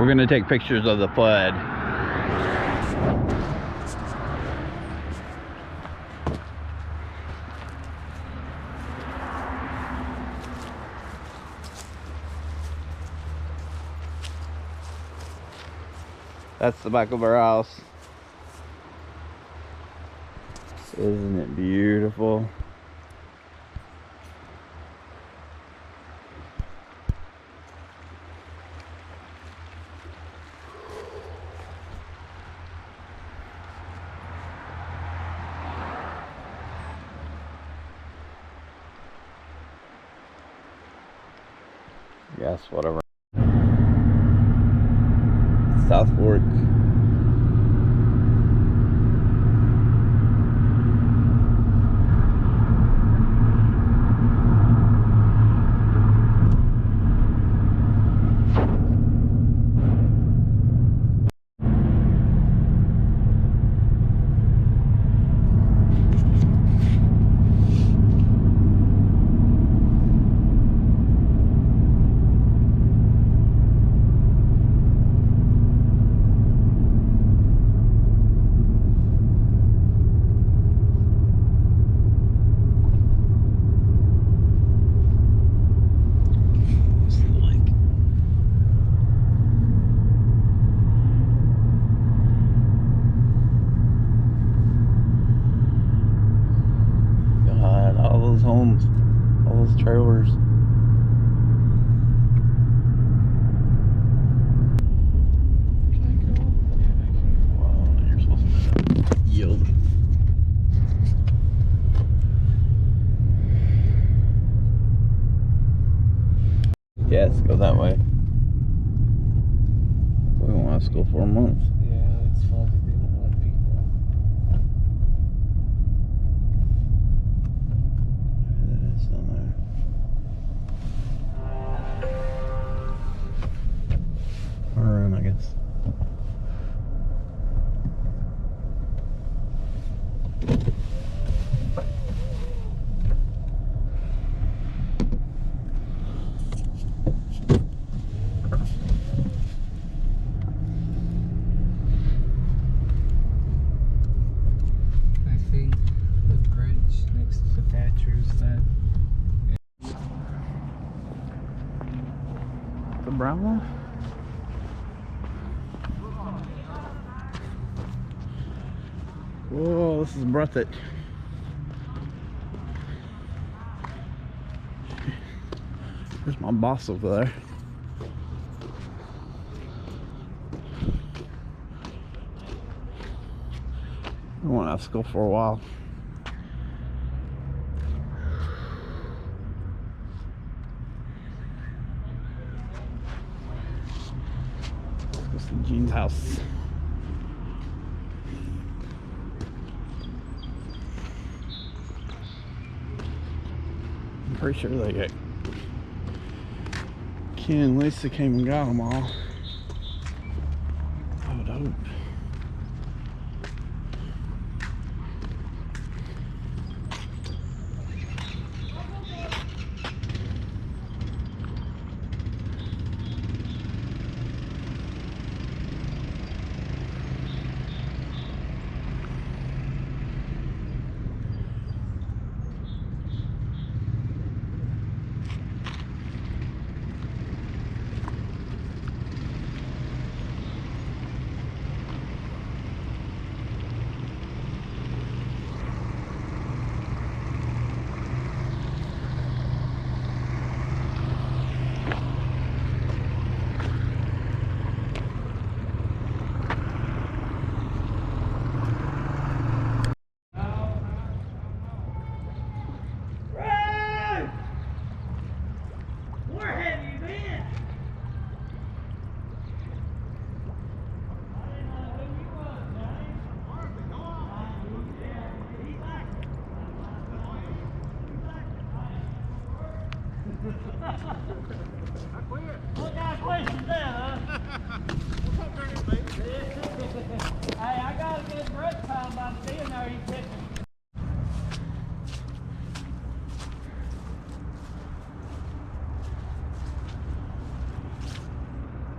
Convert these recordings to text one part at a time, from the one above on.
We're gonna take pictures of the flood. That's the back of our house. Isn't it beautiful? Yes, whatever. South Fork. Homes, all those trailers. Can I go? Yeah, I can. Well, you're supposed to yield. Yes, go that way. We won't have school for a month. Yeah, it's foggy. They don't want people. It is down there. Maroon, I guess. I think the bridge next to Thatcher's that. The brown one? Whoa, this is worth it. There's my boss over there. I won't have school for a while. Let's go see Gene's house. I'm pretty sure they got Ken and Lisa came and got them all. I would hope.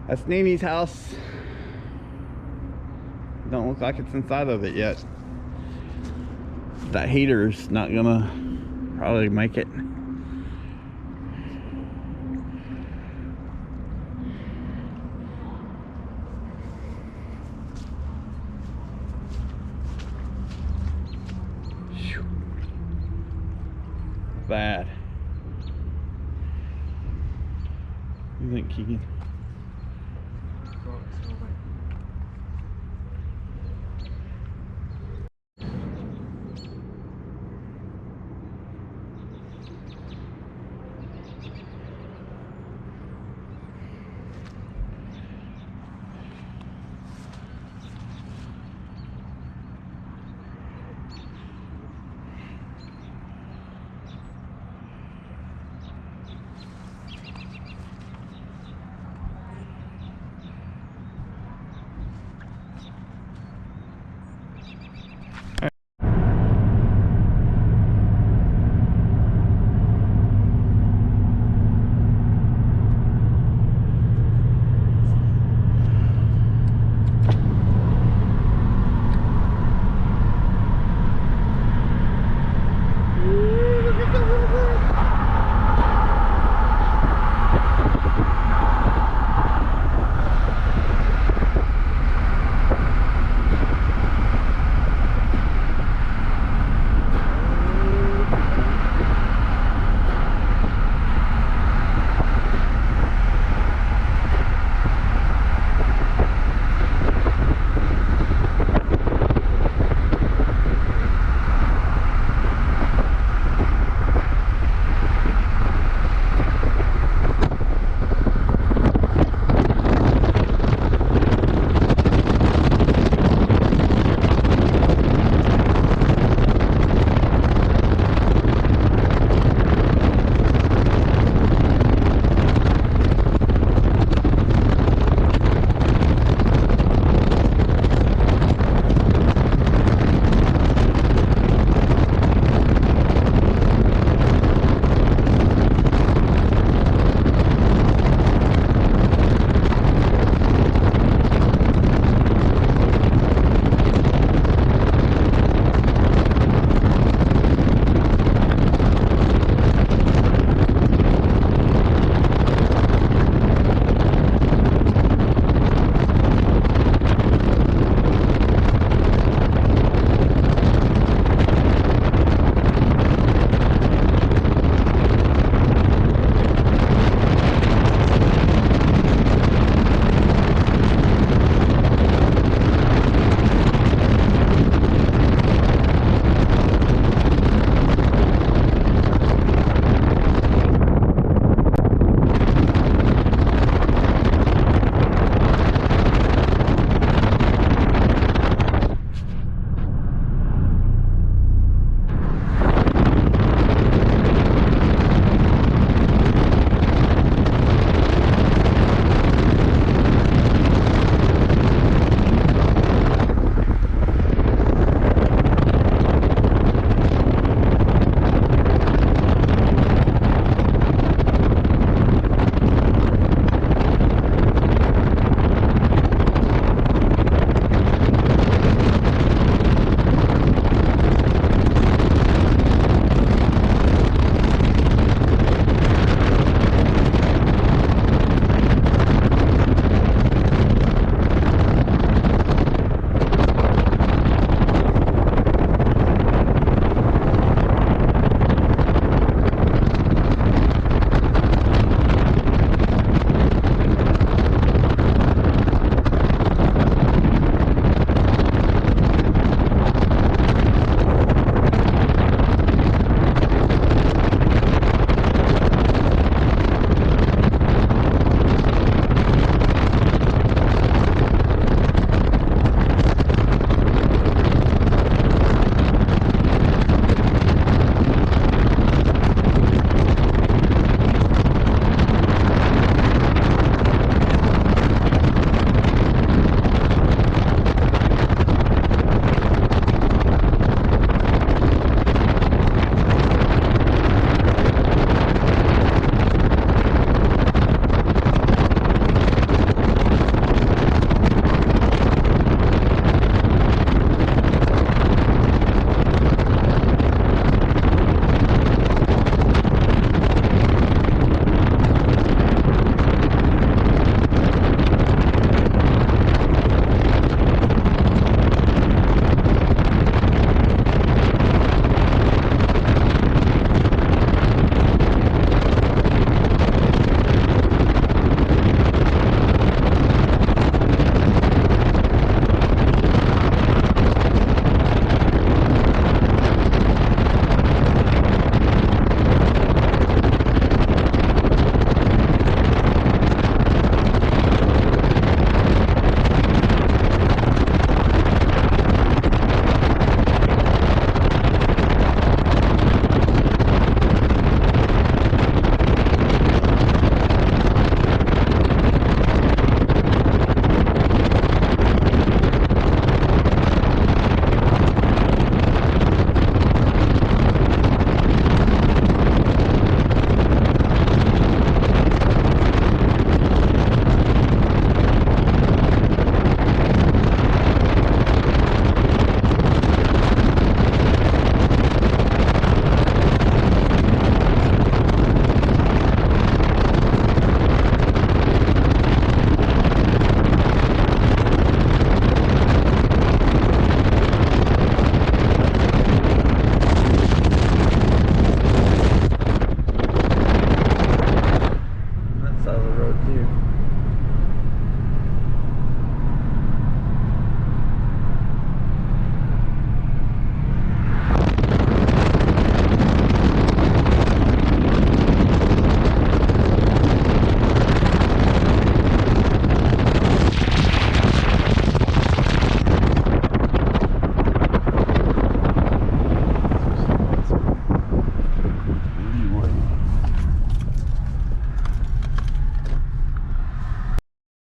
That's Nini's house. Don't look like it's inside of it yet. That heater's not gonna probably make it. Phew. Bad. You think, Keegan?